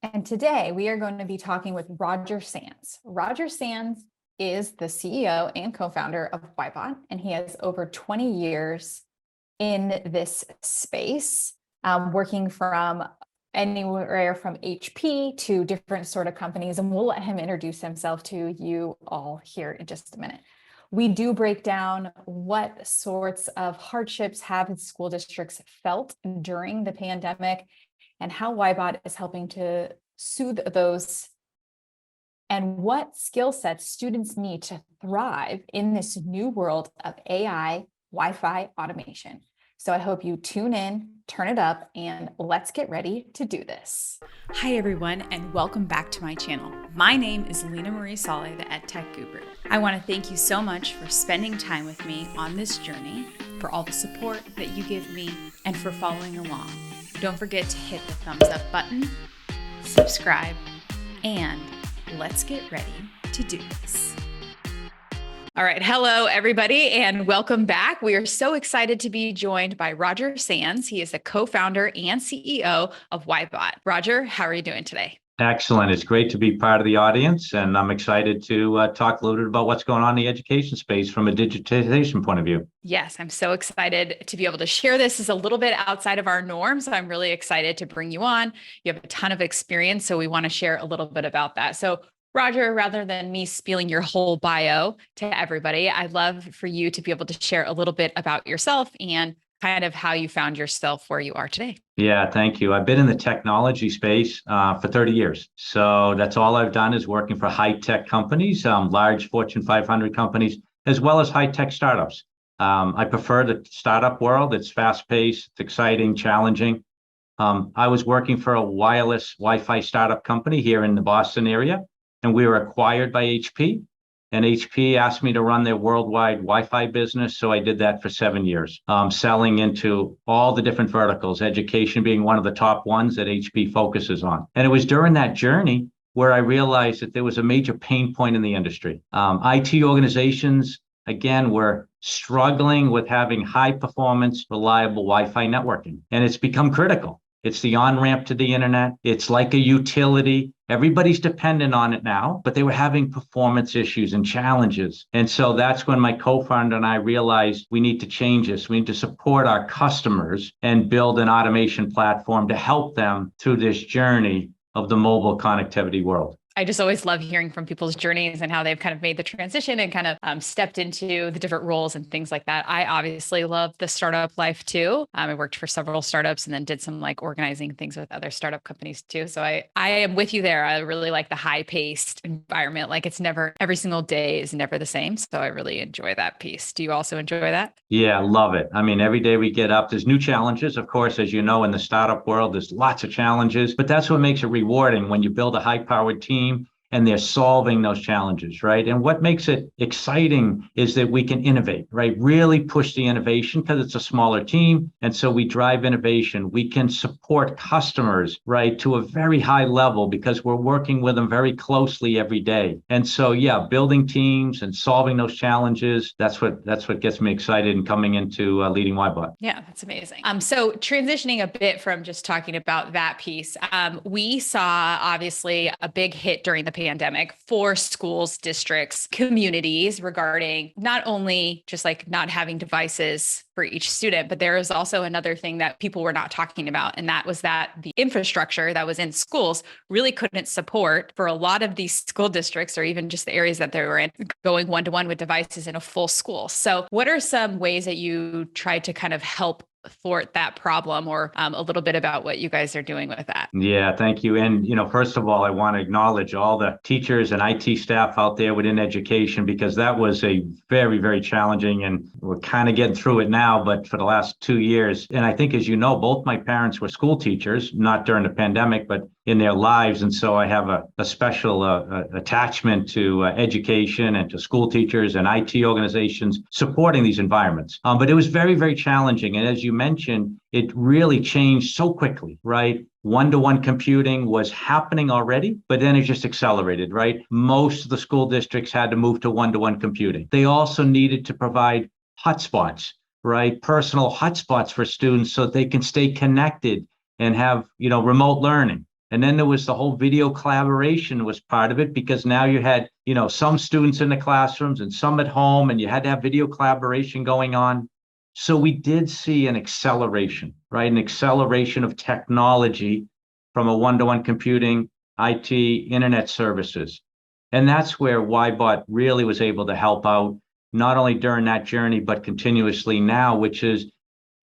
And today we are going to be talking with Roger Sands. Roger Sands is the CEO and co-founder of Wyebot, and he has over 20 years in this space, working from anywhere from HP to different sort of companies. And we'll let him introduce himself to you all here in just a minute. We do break down what sorts of hardships have school districts felt during the pandemic and how Wyebot is helping to soothe those, and what skill sets students need to thrive in this new world of AI, Wi-Fi automation. So I hope you tune in, turn it up, and let's get ready to do this. Hi everyone, and welcome back to my channel. My name is Leena Marie Saleh, the Edtech Guru. I want to thank you so much for spending time with me on this journey, for all the support that you give me, and for following along. Don't forget to hit the thumbs up button, subscribe, and let's get ready to do this. All right. Hello, everybody, and welcome back. We are so excited to be joined by Roger Sands. He is the co-founder and CEO of Wyebot. Roger, how are you doing today? Excellent. It's great to be part of the audience, and I'm excited to talk a little bit about what's going on in the education space from a digitization point of view. Yes, I'm so excited to be able to share this. Is a little bit outside of our norms. I'm really excited to bring you on. You have a ton of experience, so we want to share a little bit about that. So Roger, rather than me spieling your whole bio to everybody, I'd love for you to be able to share a little bit about yourself and kind of how you found yourself where you are today. Yeah, thank you. I've been in the technology space for 30 years. So that's all I've done is working for high-tech companies, large Fortune 500 companies, as well as high-tech startups. I prefer the startup world. It's fast-paced, it's exciting, challenging. I was working for a wireless Wi-Fi startup company here in the Boston area, and we were acquired by HP. And HP asked me to run their worldwide Wi-Fi business. So I did that for 7 years, selling into all the different verticals, education being one of the top ones that HP focuses on. And it was during that journey where I realized that there was a major pain point in the industry. IT organizations, again, were struggling with having high performance, reliable Wi-Fi networking. And it's become critical. It's the on-ramp to the internet. It's like a utility. Everybody's dependent on it now, but they were having performance issues and challenges. And so that's when my co-founder and I realized we need to change this. We need to support our customers and build an automation platform to help them through this journey of the mobile connectivity world. I just always love hearing from people's journeys and how they've kind of made the transition and kind of stepped into the different roles and things like that. I obviously love the startup life too. I worked for several startups and then did some like organizing things with other startup companies too. So I am with you there. I really like the high paced environment. Like it's never, every single day is never the same. So I really enjoy that piece. Do you also enjoy that? Yeah, love it. I mean, every day we get up, there's new challenges. Of course, as you know, in the startup world, there's lots of challenges, but that's what makes it rewarding when you build a high powered team and they're solving those challenges, right? And what makes it exciting is that we can innovate, right? Really push the innovation because it's a smaller team. And so we drive innovation. We can support customers, right, to a very high level because we're working with them very closely every day. And so, yeah, building teams and solving those challenges, that's what gets me excited and coming into leading Wyebot. Yeah, that's amazing. So transitioning a bit from just talking about that piece, we saw obviously a big hit during the pandemic for schools, districts, communities regarding not only just like not having devices for each student, but there is also another thing that people were not talking about. And that was that the infrastructure that was in schools really couldn't support for a lot of these school districts or even just the areas that they were in going one-to-one with devices in a full school. So what are some ways that you tried to kind of help thwart that problem or a little bit about what you guys are doing with that? Yeah, thank you. And, first of all, I want to acknowledge all the teachers and IT staff out there within education, because that was a very, very challenging, and we're kind of getting through it now, but for the last 2 years. And I think, as you know, both my parents were school teachers, not during the pandemic, but in their lives. And so I have a special attachment to education and to school teachers and IT organizations supporting these environments. But it was very, very challenging. And as you mentioned, it really changed so quickly, right? One-to-one computing was happening already, but then it just accelerated, right? Most of the school districts had to move to one-to-one computing. They also needed to provide hotspots, right? Personal hotspots for students so that they can stay connected and have, remote learning. And then there was the whole video collaboration was part of it, because now you had, some students in the classrooms and some at home, and you had to have video collaboration going on. So we did see an acceleration, right? An acceleration of technology from a one-to-one computing, IT, internet services. And that's where Wyebot really was able to help out, not only during that journey, but continuously now, which is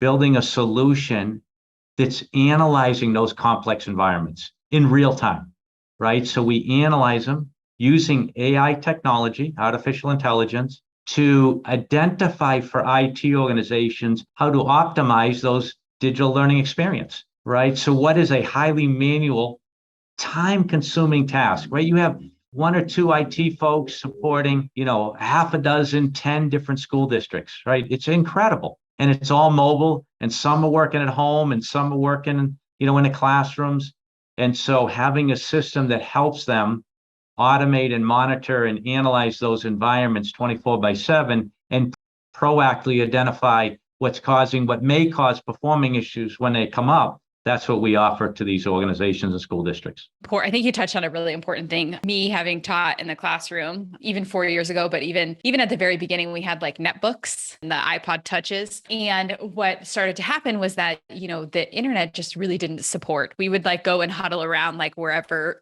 building a solution that's analyzing those complex environments in real time, right? So we analyze them using AI technology, artificial intelligence, to identify for IT organizations how to optimize those digital learning experience, right? So what is a highly manual, time-consuming task, right? You have one or two IT folks supporting, half a dozen, 10 different school districts, right? It's incredible. And it's all mobile, and some are working at home and some are working, in the classrooms. And so having a system that helps them automate and monitor and analyze those environments 24/7 and proactively identify what may cause performing issues when they come up. That's what we offer to these organizations and school districts. I think you touched on a really important thing. Me having taught in the classroom, even 4 years ago, but even at the very beginning, we had like netbooks and the iPod touches. And what started to happen was that, the internet just really didn't support. We would like go and huddle around like wherever,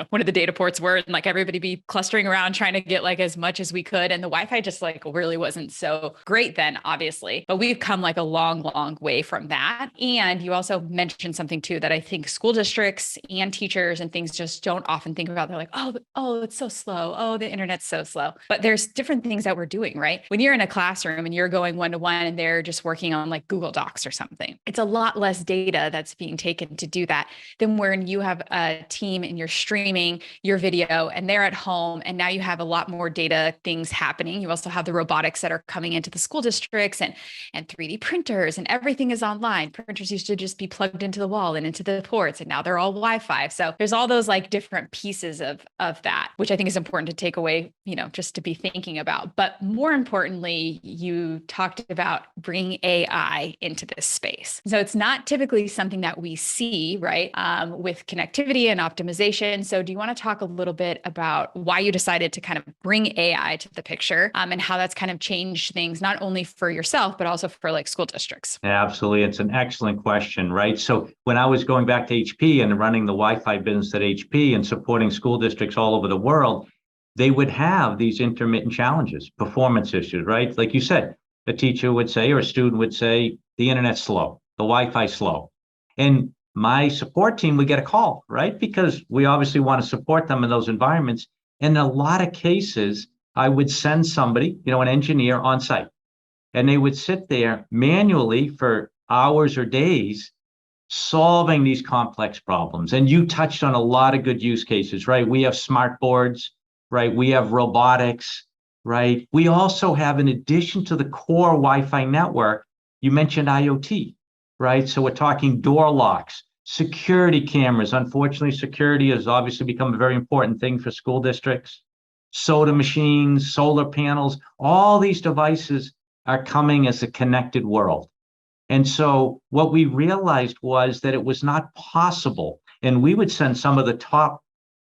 one of the data ports were, and like everybody be clustering around trying to get like as much as we could. And the Wi-Fi just like really wasn't so great then, obviously. But we've come like a long, long way from that. And you also mentioned something too that I think school districts and teachers and things just don't often think about. They're like, oh, it's so slow. Oh, the internet's so slow. But there's different things that we're doing, right? When you're in a classroom and you're going one-to-one and they're just working on like Google Docs or something, it's a lot less data that's being taken to do that than when you have a team and you're streaming your video and they're at home, and now you have a lot more data things happening. You also have the robotics that are coming into the school districts and 3D printers, and everything is online. Printers used to just be plugged into the wall and into the ports, and now they're all Wi-Fi. So there's all those like different pieces of that, which I think is important to take away, just to be thinking about. But more importantly, you talked about bringing AI into this space. So it's not typically something that we see, right? With connectivity and optimization. So do you want to talk a little bit about why you decided to kind of bring AI to the picture, and how that's kind of changed things, not only for yourself, but also for like school districts? Absolutely. It's an excellent question, right? So when I was going back to HP and running the Wi-Fi business at HP and supporting school districts all over the world, they would have these intermittent challenges, performance issues, right? Like you said, a teacher would say, or a student would say, the internet's slow, the Wi-Fi slow. And my support team would get a call, right? Because we obviously want to support them in those environments. And in a lot of cases, I would send somebody, an engineer on site, and they would sit there manually for hours or days solving these complex problems. And you touched on a lot of good use cases, right? We have smart boards, right? We have robotics, right? We also have, in addition to the core Wi-Fi network, you mentioned IoT, right? So we're talking door locks, security cameras. Unfortunately, security has obviously become a very important thing for school districts. Soda machines, solar panels, all these devices are coming as a connected world. And so what we realized was that it was not possible, and we would send some of the top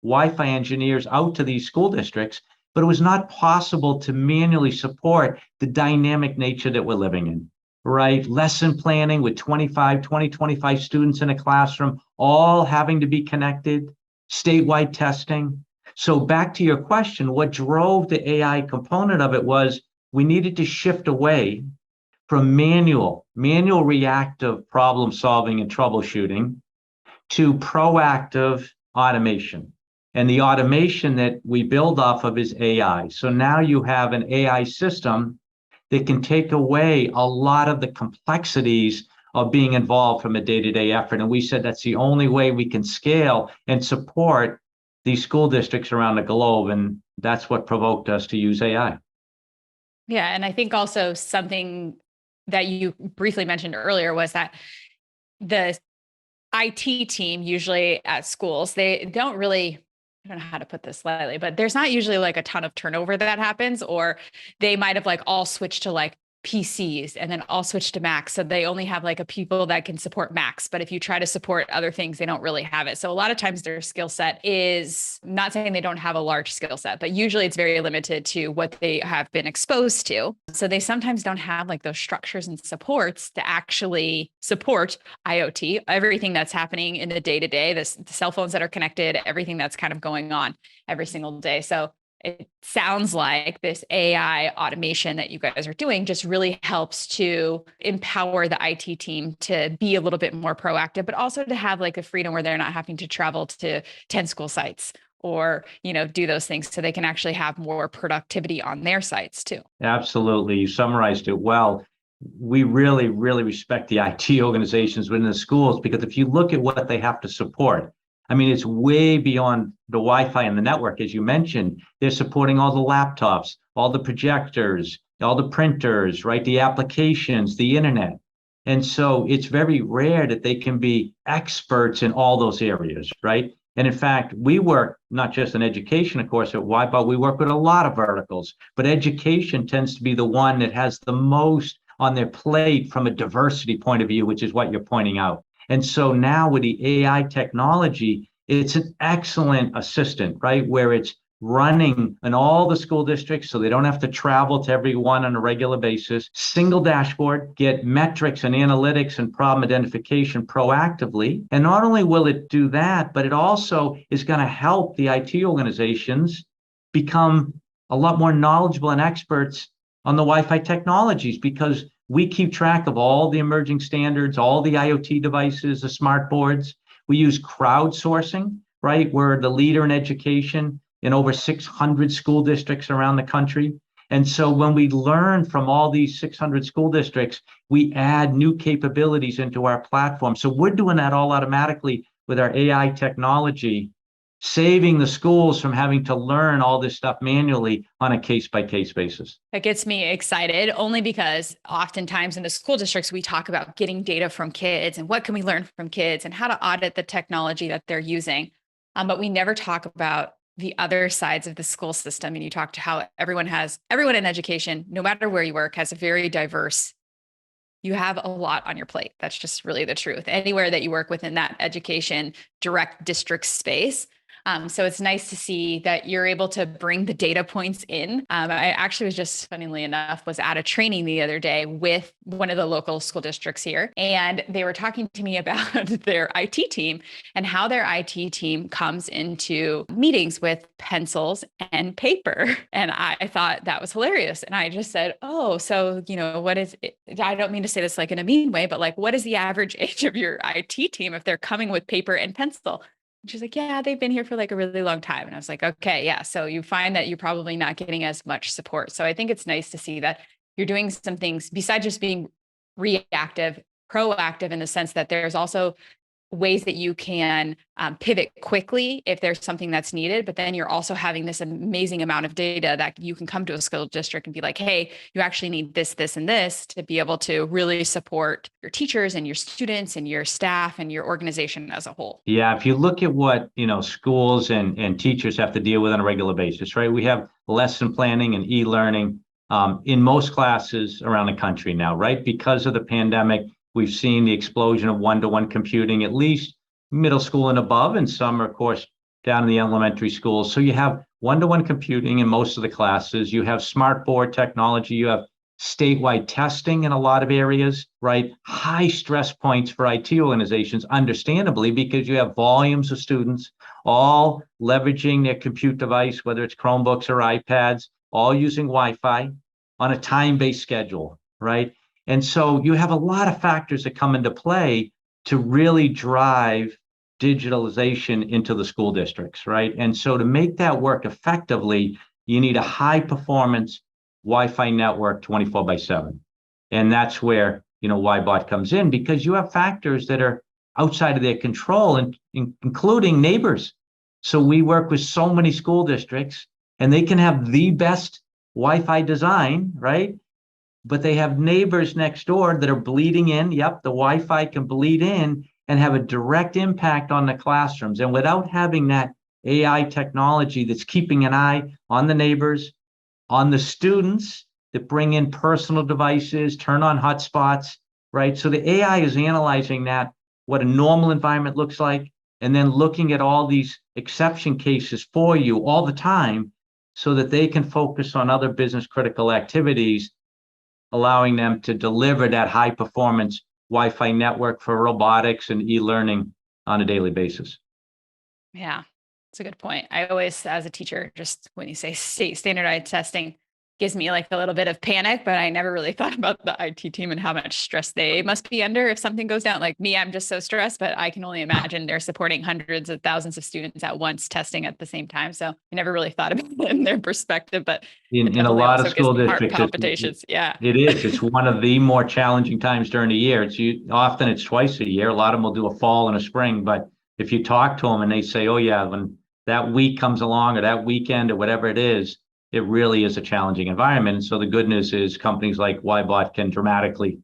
Wi-Fi engineers out to these school districts, but it was not possible to manually support the dynamic nature that we're living in, right? Lesson planning with 25 students in a classroom, all having to be connected, statewide testing. So back to your question, what drove the AI component of it was we needed to shift away from manual reactive problem solving and troubleshooting to proactive automation. And the automation that we build off of is AI. So now you have an AI system that can take away a lot of the complexities of being involved from a day-to-day effort. And we said that's the only way we can scale and support these school districts around the globe. And that's what provoked us to use AI. Yeah. And I think also something that you briefly mentioned earlier was that the IT team usually at schools, they don't really, I don't know how to put this lightly, but there's not usually like a ton of turnover that happens, or they might have like all switched to like PCs and then all switch to Macs. So they only have like a people that can support Macs. But if you try to support other things, they don't really have it. So a lot of times their skill set is, not saying they don't have a large skill set, but usually it's very limited to what they have been exposed to. So they sometimes don't have like those structures and supports to actually support IoT, everything that's happening in the day-to-day, the cell phones that are connected, everything that's kind of going on every single day. So it sounds like this AI automation that you guys are doing just really helps to empower the IT team to be a little bit more proactive, but also to have like a freedom where they're not having to travel to 10 school sites or, do those things, so they can actually have more productivity on their sites too. Absolutely. You summarized it well. We really, really respect the IT organizations within the schools, because if you look at what they have to support, I mean, it's way beyond the Wi-Fi and the network. As you mentioned, they're supporting all the laptops, all the projectors, all the printers, right? The applications, the internet. And so it's very rare that they can be experts in all those areas, right? And in fact, we work not just in education, of course, at Wyebot, we work with a lot of verticals, but education tends to be the one that has the most on their plate from a diversity point of view, which is what you're pointing out. And so now with the AI technology, it's an excellent assistant, right? Where it's running in all the school districts, so they don't have to travel to every one on a regular basis. Single dashboard, get metrics and analytics and problem identification proactively. And not only will it do that, but it also is going to help the IT organizations become a lot more knowledgeable and experts on the Wi-Fi technologies, because we keep track of all the emerging standards, all the IoT devices, the smart boards. We use crowdsourcing, right? We're the leader in education in over 600 school districts around the country. And so when we learn from all these 600 school districts, we add new capabilities into our platform. So we're doing that all automatically with our AI technology, saving the schools from having to learn all this stuff manually on a case-by-case basis. That gets me excited, only because oftentimes in the school districts, we talk about getting data from kids and what can we learn from kids and how to audit the technology that they're using. But we never talk about the other sides of the school system. And you talk to how everyone in education, no matter where you work, has a very diverse. You have a lot on your plate. That's just really the truth. Anywhere that you work within that education direct district space. So it's nice to see that you're able to bring the data points in. I actually was just, funnily enough, was at a training the other day with one of the local school districts here. And they were talking to me about their IT team and how their IT team comes into meetings with pencils and paper. And I thought that was hilarious. And I just said, oh, so, what is it? I don't mean to say this like in a mean way, but like, what is the average age of your IT team if they're coming with paper and pencil? She's like, yeah, they've been here for like a really long time. And I was like, okay, yeah. So you find that you're probably not getting as much support. So I think it's nice to see that you're doing some things besides just being reactive, proactive, in the sense that there's also ways that you can pivot quickly if there's something that's needed. But then you're also having this amazing amount of data that you can come to a school district and be like, hey, you actually need this, this, and this to be able to really support your teachers and your students and your staff and your organization as a whole. Yeah, if you look at what, schools and teachers have to deal with on a regular basis, right? We have lesson planning and e-learning in most classes around the country now, right? Because of the pandemic, we've seen the explosion of one-to-one computing, at least middle school and above, and some are, of course, down in the elementary schools. So you have one-to-one computing in most of the classes. You have smart board technology. You have statewide testing in a lot of areas, right? High stress points for IT organizations, understandably, because you have volumes of students all leveraging their compute device, whether it's Chromebooks or iPads, all using Wi-Fi on a time-based schedule, right? And so you have a lot of factors that come into play to really drive digitalization into the school districts, right? And so to make that work effectively, you need a high performance Wi-Fi network 24/7. And that's where, Wyebot comes in, because you have factors that are outside of their control, including neighbors. So we work with so many school districts, and they can have the best Wi-Fi design, right? But they have neighbors next door that are bleeding in. Yep, the Wi-Fi can bleed in and have a direct impact on the classrooms. And without having that AI technology that's keeping an eye on the neighbors, on the students that bring in personal devices, turn on hotspots, right? So the AI is analyzing that, what a normal environment looks like, and then looking at all these exception cases for you all the time so that they can focus on other business critical activities, allowing them to deliver that high performance Wi-Fi network for robotics and e-learning on a daily basis. Yeah, that's a good point. I always, as a teacher, just when you say state standardized testing, gives me like a little bit of panic, but I never really thought about the IT team and how much stress they must be under if something goes down. Like me, I'm just so stressed, but I can only imagine they're supporting hundreds of thousands of students at once testing at the same time. So I never really thought about it in their perspective, but in a lot of school heart districts, palpitations. Yeah, it is. It's one of the more challenging times during the year. Often it's twice a year. A lot of them will do a fall and a spring, but if you talk to them and they say, oh yeah, when that week comes along or that weekend or whatever it is, it really is a challenging environment. And so the good news is companies like Wyebot can dramatically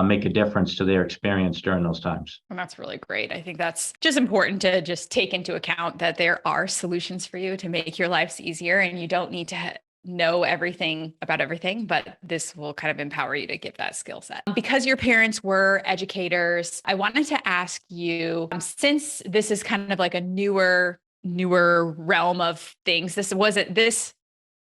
make a difference to their experience during those times. and that's really great. I think that's just important to just take into account that there are solutions for you to make your lives easier, and you don't need to know everything about everything, but this will kind of empower you to get that skill set. Because your parents were educators, I wanted to ask you, since this is kind of like a newer realm of things, this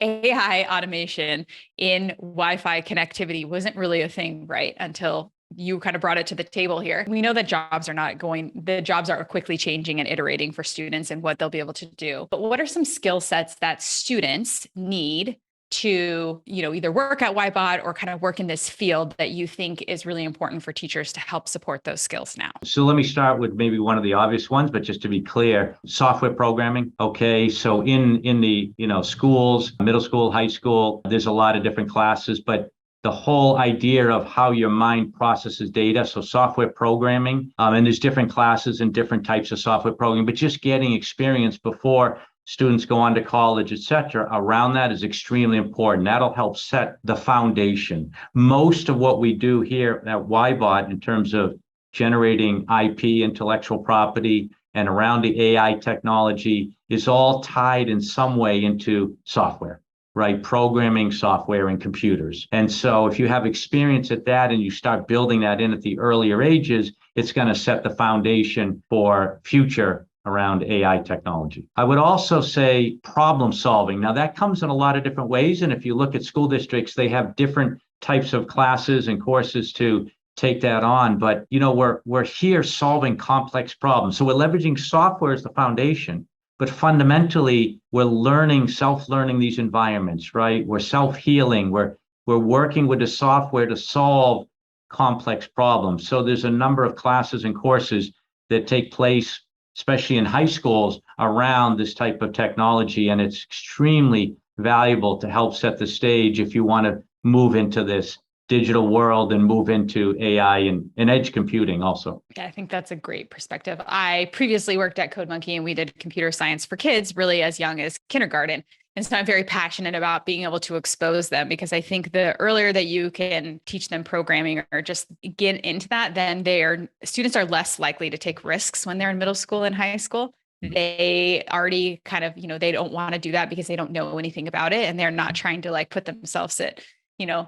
AI automation in Wi-Fi connectivity wasn't really a thing, right? Until you kind of brought it to the table here. We know that the jobs are quickly changing and iterating for students and what they'll be able to do. But what are some skill sets that students need to, either work at Wyebot or kind of work in this field that you think is really important for teachers to help support those skills now? So let me start with maybe one of the obvious ones, but just to be clear, software programming. Okay, so in the schools, middle school, high school, there's a lot of different classes, but the whole idea of how your mind processes data, so software programming, and there's different classes and different types of software programming, but just getting experience before students go on to college, et cetera, around that is extremely important. That'll help set the foundation. Most of what we do here at Wyebot in terms of generating IP, intellectual property, and around the AI technology is all tied in some way into software, right? Programming software and computers. And so if you have experience at that and you start building that in at the earlier ages, it's going to set the foundation for future around AI technology. I would also say problem solving. Now that comes in a lot of different ways. And if you look at school districts, they have different types of classes and courses to take that on. But we're here solving complex problems. So we're leveraging software as the foundation, but fundamentally we're self-learning these environments, right? We're self-healing. We're working with the software to solve complex problems. So there's a number of classes and courses that take place, especially in high schools, around this type of technology. And it's extremely valuable to help set the stage if you want to move into this digital world and move into AI and edge computing also. Yeah, I think that's a great perspective. I previously worked at CodeMonkey and we did computer science for kids really as young as kindergarten. And so I'm very passionate about being able to expose them, because I think the earlier that you can teach them programming or just get into that, then students are less likely to take risks when they're in middle school and high school. They already kind of, they don't want to do that because they don't know anything about it. And they're not trying to like put themselves at,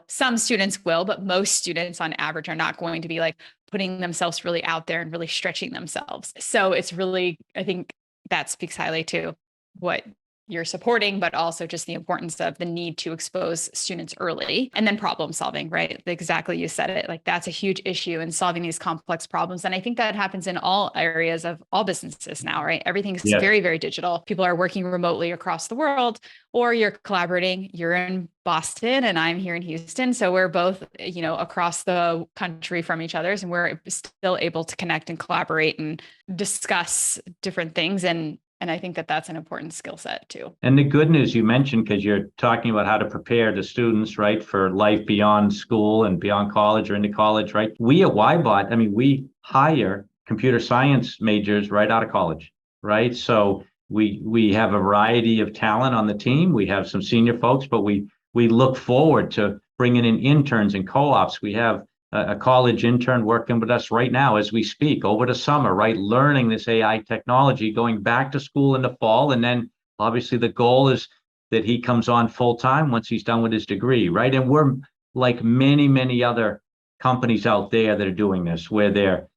some students will, but most students on average are not going to be like putting themselves really out there and really stretching themselves. So it's really, I think that speaks highly to what you're supporting, but also just the importance of the need to expose students early, and then problem solving, right? Exactly. You said it, like that's a huge issue in solving these complex problems. And I think that happens in all areas of all businesses now, right? Everything's very, very digital. People are working remotely across the world, or you're collaborating. You're in Boston and I'm here in Houston. So we're both, across the country from each other's, and we're still able to connect and collaborate and discuss different things. And I think that that's an important skill set too. And the good news you mentioned, because you're talking about how to prepare the students, right, for life beyond school and beyond college or into college, right? We at Wyebot, we hire computer science majors right out of college, right? So we have a variety of talent on the team. We have some senior folks, but we look forward to bringing in interns and co-ops. We have a college intern working with us right now as we speak over the summer, right? Learning this AI technology, going back to school in the fall. And then obviously the goal is that he comes on full time once he's done with his degree, right? And we're like many, many other companies out there that are doing this, where they're,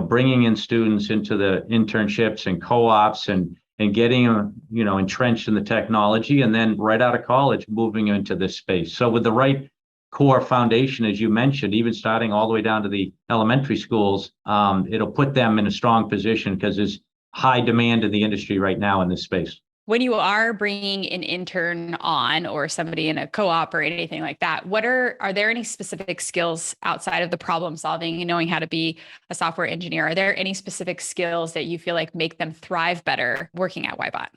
bringing in students into the internships and co-ops and getting them, entrenched in the technology, and then right out of college, moving into this space. So with the right core foundation, as you mentioned, even starting all the way down to the elementary schools, it'll put them in a strong position because there's high demand in the industry right now in this space. When you are bringing an intern on or somebody in a co-op or anything like that, are there any specific skills outside of the problem solving and knowing how to be a software engineer? Are there any specific skills that you feel like make them thrive better working at Wyebot?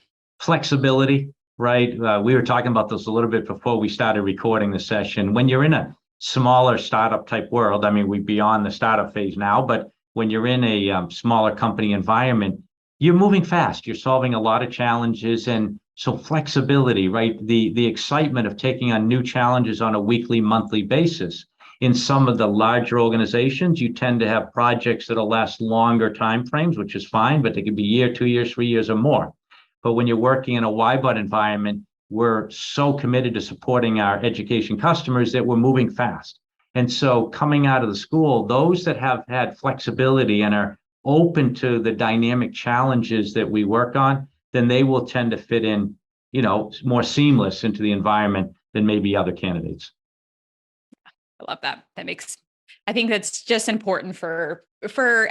Flexibility, right? We were talking about this a little bit before we started recording the session. When you're in a smaller startup type world, I mean, we're beyond the startup phase now, but when you're in a smaller company environment, you're moving fast, you're solving a lot of challenges. And so flexibility, right? The excitement of taking on new challenges on a weekly, monthly basis. In some of the larger organizations, you tend to have projects that'll last longer timeframes, which is fine, but they could be a year, 2 years, 3 years or more. But when you're working in a Wyebot environment, we're so committed to supporting our education customers that we're moving fast. And so coming out of the school, those that have had flexibility and are open to the dynamic challenges that we work on, then they will tend to fit in, more seamless into the environment than maybe other candidates. I love that. I think that's just important for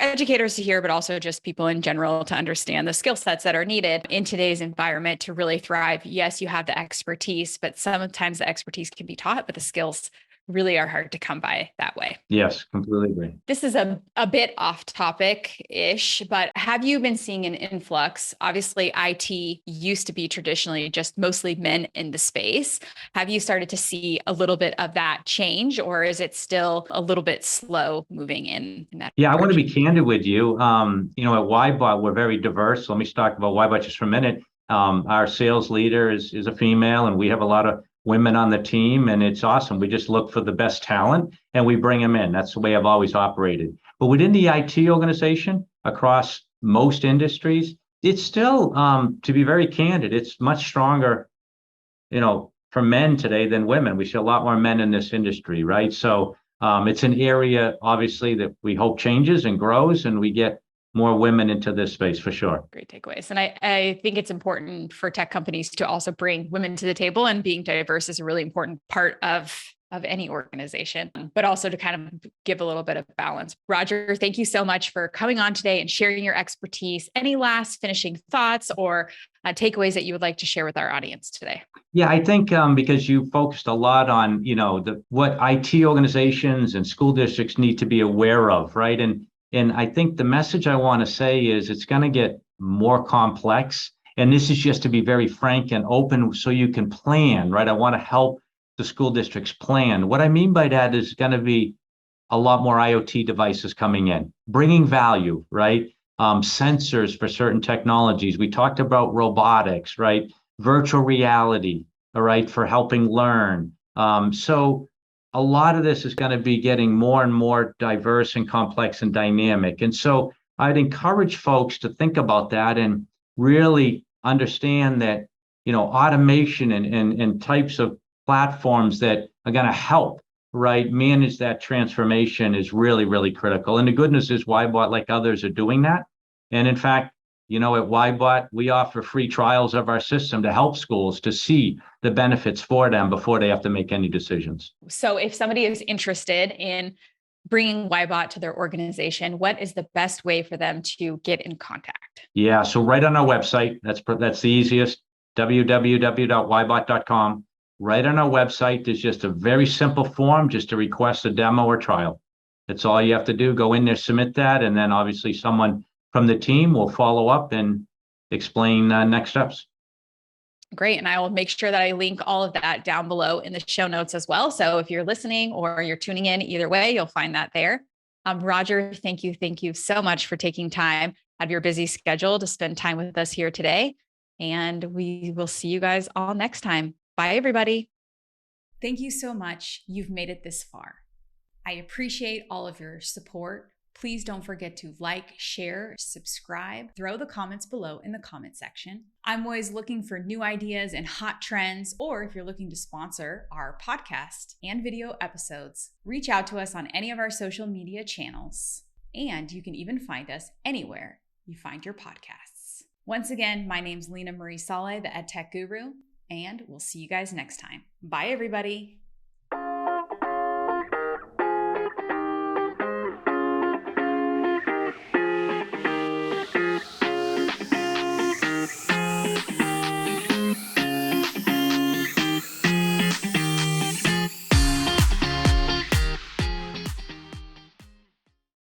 educators to hear, but also just people in general to understand the skill sets that are needed in today's environment to really thrive. Yes, you have the expertise, but sometimes the expertise can be taught, but the skills really are hard to come by that way. Yes, completely agree. This is a bit off topic-ish, but have you been seeing an influx? Obviously, IT used to be traditionally just mostly men in the space. Have you started to see a little bit of that change, or is it still a little bit slow moving in that? Yeah, I want to be candid with you. At Wyebot, we're very diverse. Let me talk about Wyebot just for a minute. Our sales leader is a female, and we have a lot of women on the team, and it's awesome. We just look for the best talent and we bring them in. That's the way I've always operated. But within the IT organization, across most industries, it's still, to be very candid, it's much stronger, for men today than women. We see a lot more men in this industry, right? So it's an area, obviously, that we hope changes and grows, and we get more women into this space for sure. Great takeaways. And I think it's important for tech companies to also bring women to the table, and being diverse is a really important part of any organization, but also to kind of give a little bit of balance. Roger, thank you so much for coming on today and sharing your expertise. Any last finishing thoughts or takeaways that you would like to share with our audience today? Yeah, I think because you focused a lot on, what IT organizations and school districts need to be aware of, right? And I think the message I want to say is it's going to get more complex. And this is just to be very frank and open so you can plan, right? I want to help the school districts plan. What I mean by that is going to be a lot more IoT devices coming in, bringing value, right? Sensors for certain technologies. We talked about robotics, right? Virtual reality, all right, for helping learn. So a lot of this is going to be getting more and more diverse and complex and dynamic. And so I'd encourage folks to think about that and really understand that, automation and types of platforms that are going to help, right, manage that transformation is really, really critical. And the good news is Wyebot, like others, are doing that. And in fact, at Wyebot, we offer free trials of our system to help schools to see the benefits for them before they have to make any decisions. So if somebody is interested in bringing Wyebot to their organization, what is the best way for them to get in contact? Yeah, so right on our website, that's the easiest, www.wyebot.com. Right on our website, there's just a very simple form just to request a demo or trial. That's all you have to do. Go in there, submit that, and then obviously someone from the team will follow up and explain next steps. Great. And I will make sure that I link all of that down below in the show notes as well. So if you're listening or you're tuning in, either way, you'll find that there. Roger, thank you. Thank you so much for taking time out of your busy schedule to spend time with us here today. And we will see you guys all next time. Bye, everybody. Thank you so much. You've made it this far. I appreciate all of your support, Please don't forget to like, share, subscribe, throw the comments below in the comment section. I'm always looking for new ideas and hot trends, or if you're looking to sponsor our podcast and video episodes, reach out to us on any of our social media channels. And you can even find us anywhere you find your podcasts. Once again, my name's Leena Marie Saleh, the Edtech Guru, and we'll see you guys next time. Bye, everybody.